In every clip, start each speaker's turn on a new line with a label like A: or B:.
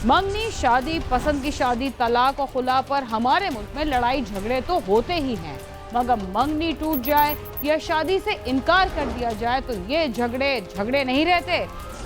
A: मंगनी, शादी, पसंद की शादी, तलाक और खुला पर हमारे मुल्क में लड़ाई झगड़े तो होते ही हैं, मगर मंगनी टूट जाए या शादी से इनकार कर दिया जाए तो ये झगड़े नहीं रहते,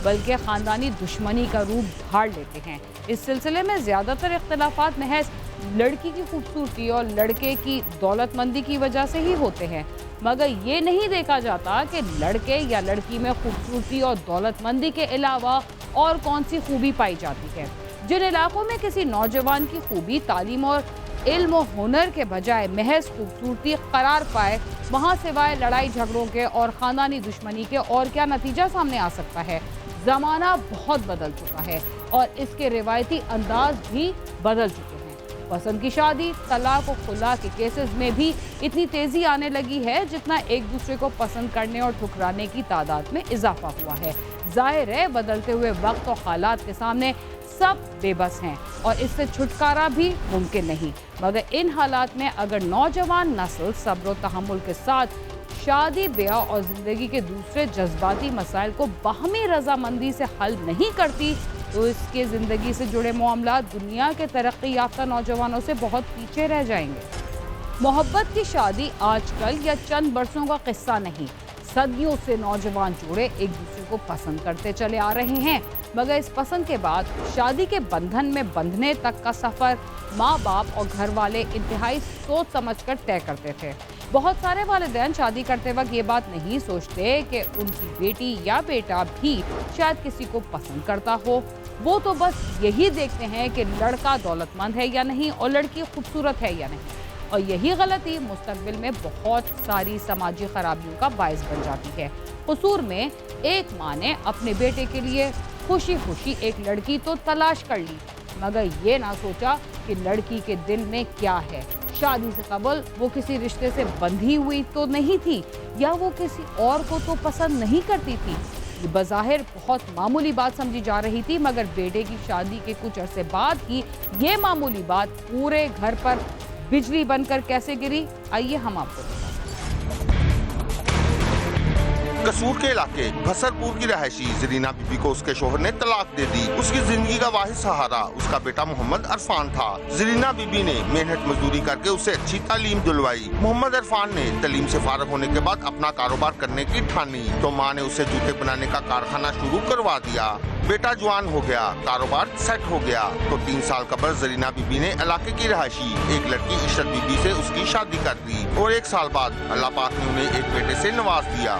A: बल्कि खानदानी दुश्मनी का रूप धार लेते हैं। इस सिलसिले में ज्यादातर इख्तिलाफात महज लड़की की खूबसूरती और लड़के की दौलतमंदी की वजह से ही होते हैं, मगर ये नहीं देखा जाता कि लड़के या लड़की में खूबसूरती और दौलतमंदी के अलावा और कौन सी खूबी पाई जाती है। जिन इलाकों में किसी नौजवान की खूबी तालीम और इल्म और हुनर के बजाय महज खूबसूरती करार पाए, वहाँ सिवाय लड़ाई झगड़ों के और खानदानी दुश्मनी के और क्या नतीजा सामने आ सकता है। ज़माना बहुत बदल चुका है और इसके रिवायती अंदाज भी बदल चुके हैं। पसंद की शादी, तलाक और खुला के केसेस में भी इतनी तेज़ी आने लगी है जितना एक दूसरे को पसंद करने और ठुकराने की तादाद में इजाफा हुआ है। जाहिर है बदलते हुए वक्त और हालात के सामने सब बेबस हैं और इससे छुटकारा भी मुमकिन नहीं, मगर इन हालात में अगर नौजवान नस्ल सब्र और तहम्मुल के साथ शादी, ब्याह और ज़िंदगी के दूसरे जज्बाती मसाइल को बाहमी रजामंदी से हल नहीं करती तो इसके ज़िंदगी से जुड़े मामला दुनिया के तरक्की याफ्ता नौजवानों से बहुत पीछे रह जाएंगे। मोहब्बत की शादी आजकल या चंद बरसों का किस्सा नहीं, सदियों से नौजवान जोड़े एक दूसरे को पसंद करते चले आ रहे हैं, मगर इस पसंद के बाद शादी के बंधन में बंधने तक का सफ़र माँ बाप और घर वाले इंतहाई सोच समझकर तय करते थे। बहुत सारे वालिदैन शादी करते वक्त ये बात नहीं सोचते कि उनकी बेटी या बेटा भी शायद किसी को पसंद करता हो। वो तो बस यही देखते हैं कि लड़का दौलतमंद है या नहीं और लड़की खूबसूरत है या नहीं, और यही गलती मुस्तकबिल में बहुत सारी समाजी खराबियों का बायस बन जाती है। कसूर में एक माँ ने अपने बेटे के लिए खुशी खुशी एक लड़की तो तलाश कर ली, मगर ये ना सोचा कि लड़की के दिल में क्या है। शादी से कबल वो किसी रिश्ते से बंधी हुई तो नहीं थी या वो किसी और को तो पसंद नहीं करती थी। ये बज़ाहिर बहुत मामूली बात समझी जा रही थी, मगर बेटे की शादी के कुछ अरसे बाद ही ये मामूली बात पूरे घर पर बिजली बनकर कैसे गिरी, आइए हम आपको बताएं।
B: कसूर के इलाके भसरपुर की रहायशी जरीना बीबी को उसके शोहर ने तलाक दे दी। उसकी जिंदगी का वाहिद सहारा उसका बेटा मोहम्मद अरफान था। जरीना बीबी ने मेहनत मजदूरी करके उसे अच्छी तालीम दिलवाई। मोहम्मद अरफान ने तालीम से फारिग होने के बाद अपना कारोबार करने की ठानी तो माँ ने उसे जूते बनाने का कारखाना शुरू करवा दिया। बेटा जवान हो गया, कारोबार सेट हो गया तो 3 साल कबल जरीना बीबी ने इलाके की रहायशी एक लड़की इशरत बीबी से उसकी शादी कर दी और 1 साल बाद अल्लाह पाक ने उन्हें एक बेटे से नवाज दिया।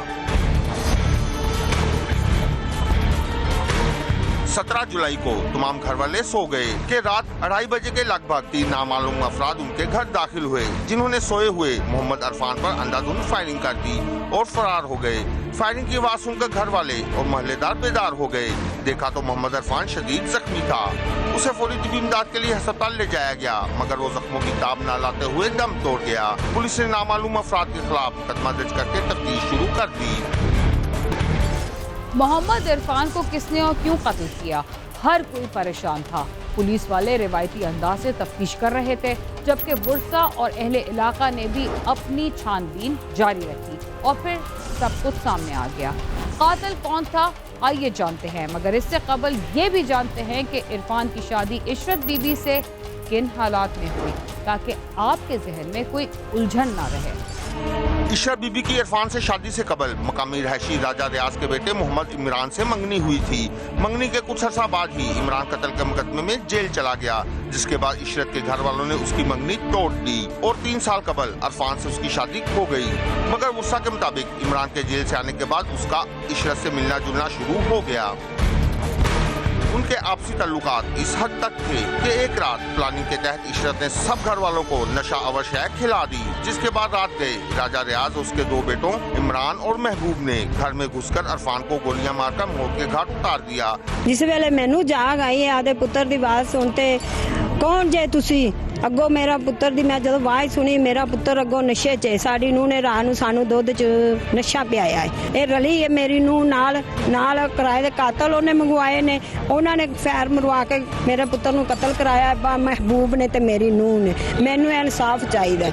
B: 17 जुलाई को तमाम घर वाले सो गए कि रात 2:30 बजे के लगभग 3 नामालूम अफराद उनके घर दाखिल हुए, जिन्होंने सोए हुए मोहम्मद अरफान पर अंधाधुंध फायरिंग कर दी और फरार हो गए। फायरिंग की आवाज सुनकर घर वाले और मोहल्लेदार बेदार हो गए। देखा तो मोहम्मद अरफान शदीद जख्मी था। उसे फौरी तिब्बी इमदाद के लिए अस्पताल ले जाया गया, मगर वो जख्मों की ताब न लाते हुए दम तोड़ गया। पुलिस ने नामालूम अफराद के खिलाफ मुकदमा दर्ज करके तफ्तीश शुरू कर दी।
A: मोहम्मद इरफान को किसने और क्यों कत्ल किया, हर कोई परेशान था। पुलिस वाले रिवायती अंदाज से तफ्तीश कर रहे थे, जबकि वर्सा और अहले इलाका ने भी अपनी छानबीन जारी रखी और फिर सब कुछ सामने आ गया। कातिल कौन था आइए जानते हैं, मगर इससे कबल ये भी जानते हैं कि इरफान की शादी इशरत बीबी से किन हालात में हुई, ताकि आपके जहन में कोई उलझन ना रहे।
B: इशरत बीबी की इरफान से शादी से कबल मकामी रहायशी राजा रियाज के बेटे मोहम्मद इमरान से मंगनी हुई थी। मंगनी के कुछ अर्सा बाद ही इमरान कत्ल के मुकदमे में जेल चला गया, जिसके बाद इशरत के घर वालों ने उसकी मंगनी तोड़ दी और 3 साल कबल अरफान से उसकी शादी हो गई। मगर वर्सा के मुताबिक इमरान के जेल से आने के बाद उसका इशरत से मिलना जुलना शुरू हो गया। उनके आपसी ताल्लुकात इस हद तक थे कि एक रात प्लानिंग के तहत इशरत ने सब घर वालों को नशा अवशय खिला दी, जिसके बाद रात गए राजा रियाज उसके 2 बेटों इमरान और महबूब ने घर में घुसकर अरफान को गोलियां मारकर मौत के घाट उतार दिया।
C: जिस वेले मैनू जाग आई है आदे पुत्र दी आवाज सुनते कौन जे तुसी अगो मेरा पुत्र दी मैं जदों आवाज सुनी मेरा पुत्र अगो नशे च साडी नूह ने रात नूं सानू दुध च नशा पियाया है। ये रली है मेरी नूह नाल किराए दे कातल उन्हें मंगवाए ने, उन्होंने फैर मरवा के मेरे पुत्र नूं कत्ल कराया महबूब ने ते मेरी नूह ने। मैनू इंसाफ चाहिए,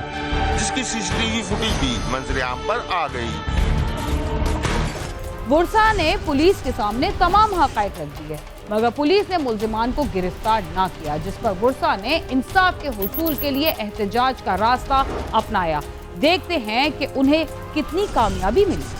B: जिसकी सीसीटीवी फुटेज भी मंजर आम पर आ गई।
A: वर्सा ने पुलिस के सामने तमाम हक़ाइक़ रख दिए। मगर पुलिस ने मुल्जिमान को गिरफ्तार न किया, जिस पर गुरसा ने इंसाफ के हुसूल के लिए एहतजाज का रास्ता अपनाया। देखते हैं कि उन्हें कितनी कामयाबी मिली।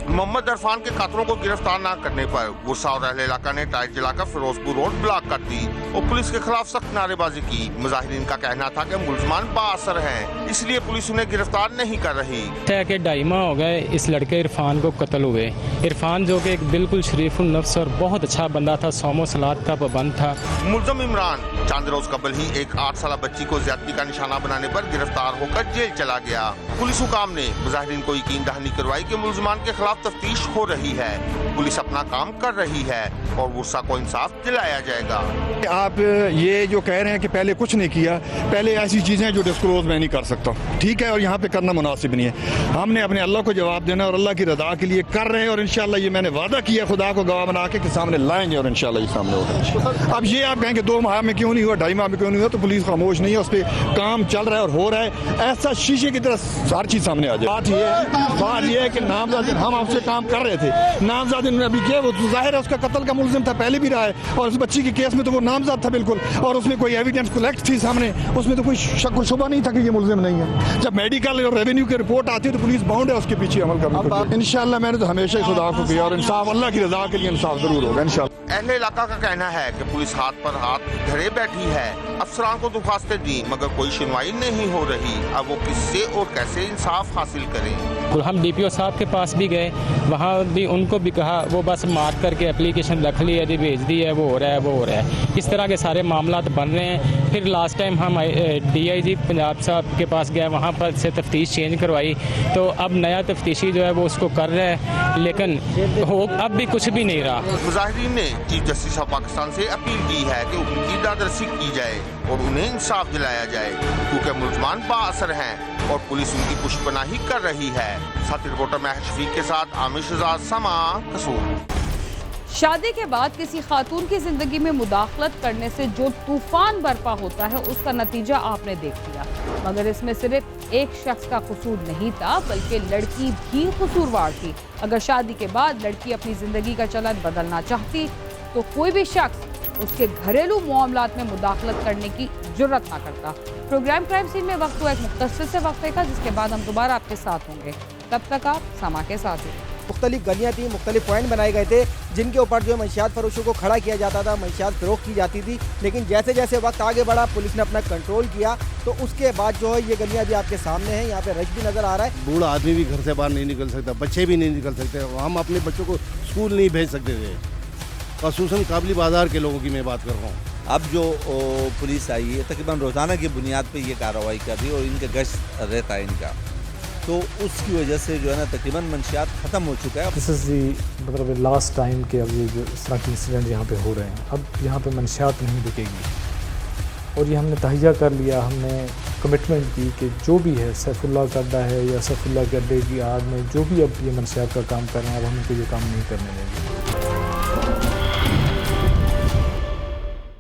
B: मोहम्मद इरफान के कातलों को गिरफ्तार न करने पर गुस्सा और अहले इलाका ने टायर जलाकर फिरोजपुर रोड ब्लॉक कर दी और पुलिस के खिलाफ सख्त नारेबाजी की। मुजाहिरीन का कहना था कि मुल्जिमान बाअसर हैं, इसलिए पुलिस उन्हें गिरफ्तार नहीं कर रही।
D: है कि 2.5 माह हो गए इस लड़के इरफान को कत्ल हुए। इरफान जो कि एक बिल्कुल शरीफुल नफ्स और बहुत अच्छा बंदा था, सौमो सलात का पाबंद था।
B: मुल्जिम इमरान चंद रोज कबल ही एक 8 साल बच्ची को ज्यादती का निशाना बनाने पर गिरफ्तार होकर जेल चला गया। पुलिस हुकाम ने मुजाहिरीन को यकीन दहानी करवाई कि मुल्जिमान के खिलाफ तफ्तीश हो रही है, पुलिस अपना काम कर रही है और गुस्सा को इंसाफ दिलाया जाएगा।
E: आप ये जो कह रहे हैं कि पहले कुछ नहीं किया, पहले ऐसी चीजें जो डिस्क्लोज मैं नहीं कर सकता, ठीक है, और यहाँ पे करना मुनासिब नहीं है। हमने अपने अल्लाह को जवाब देना और अल्लाह की रजा के लिए कर रहे हैं और इंशाल्लाह ये मैंने वादा किया खुदा को गवाह बना के सामने लाएंगे और इंशाल्लाह ये सामने होगा। अब ये आप कहेंगे 2 माह में क्यों नहीं हुआ, 2.5 माह में क्यों नहीं हुआ, तो पुलिस खामोश नहीं है, उस पर काम चल रहा है और हो रहा है। ऐसा शीशे की तरह हर चीज सामने आ जाए। बात ये है कि नामजद हम आपसे काम कर रहे थे, नामजद इन्होंने अभी किया, वो जाहिर है उसका कत्ल का मुल्जिम था, पहले भी रहा है, और उस बच्ची के केस में तो वो नामजद था बिल्कुल, और उसमें कोई एविडेंस कलेक्ट थी सामने, उसमें तो कोई शक व शुबा नहीं था कि ये मुल्जिम नहीं है। जब मेडिकल और रेवेन्यू की रिपोर्ट आती है तो पुलिस बाउंड है उसके पीछे अमल करना। इंशाल्लाह मैंने तो हमेशा ही खुदा को किया और इंसाफ अल्लाह की रजा के लिए इंसाफ जरूर होगा इंशाल्लाह।
B: अहले इलाका का कहना है कि पुलिस हाथ पर हाथ धरे बैठी है, अफसरान को दरख्वास्तें दी मगर कोई सुनवाई नहीं हो रही। अब वो किससे और कैसे इंसाफ हासिल करें।
D: तो हम DPO साहब के पास भी गए, वहाँ भी उनको भी कहा, वो बस मार करके एप्लीकेशन रख ली है, भेज दी है, वो हो रहा है वो हो रहा है। इस तरह के सारे मामला बन रहे हैं। फिर लास्ट टाइम हम DIG पंजाब साहब के पास गए, वहाँ पर से तफ्तीश चेंज करवाई, तो अब नया तफ्तीशी जो है वो उसको कर रहा है, लेकिन हो अब भी कुछ भी नहीं रहा।
B: मुजाहिरीन ने चीफ जस्टिस ऑफ पाकिस्तान से अपील की है कि उनकी दादरसी की जाए और उन्हें इंसाफ दिलाया जाए, क्योंकि मुल्जिमान बाअसर हैं और पुलिस उनकी पुष्पनाही कर रही है। साथी रिपोर्टर महर शफीक के साथ आमिर शहजाद, समा, कसूर।
A: शादी के बाद किसी खातून की जिंदगी में मुदाखलत करने से जो तूफान बर्पा होता है उसका नतीजा आपने देख लिया। मगर इसमें सिर्फ एक शख्स का कसूर नहीं था, बल्कि लड़की भी कसूरवार थी। अगर शादी के बाद लड़की अपनी जिंदगी का चलन बदलना चाहती तो कोई भी शख्स उसके घरेलू मामलात में मुदाखलत करने की जुर्रत ना करता। प्रोग्राम क्राइम सीन में वक्त हुआ एक मुख्तसर से वक्फे का, जिसके बाद हम दोबारा आपके साथ होंगे। तब तक आप समा के साथ ही।
F: मुख्तलिफ गलियाँ थी, मुख्तलिफ पॉइंट बनाए गए थे जिनके ऊपर जो है मंशियात फरोशों को खड़ा किया जाता था, मंशियात फरोख्त की जाती थी। लेकिन जैसे जैसे वक्त आगे बढ़ा पुलिस ने अपना कंट्रोल किया, तो उसके बाद जो है ये गलियाँ भी आपके सामने हैं। यहाँ पे रश भी नज़र आ रहा है।
G: बूढ़ा आदमी भी घर से बाहर नहीं निकल सकता, बच्चे भी नहीं निकल सकते। हम अपने बच्चों को स्कूल नहीं भेज सकते थे, खसूसन काबली बाजार के लोगों की मैं बात कर रहा हूँ।
H: अब जो पुलिस आई है तकरीबन रोज़ाना की बुनियाद पे ये कार्रवाई कर रही है और इनका गश्त रहता है इनका, तो उसकी वजह से जो है ना तकरीबन मंशियात ख़त्म हो चुका है।
I: दिस इज़ दी मतलब लास्ट टाइम के अब ये जो इस तरह के इंसिडेंट यहाँ पे हो रहे हैं, अब यहाँ पे मंशियात नहीं रुकेगी। और ये हमने तहैया कर लिया, हमने कमिटमेंट की कि जो भी है सैफुल्लाह का अड्डा है या सैफुल्लाह के अड्डे की आड़ में जो भी अब ये मंशियात का काम कर रहे हैं, अब हम इनको ये काम नहीं करने देंगे।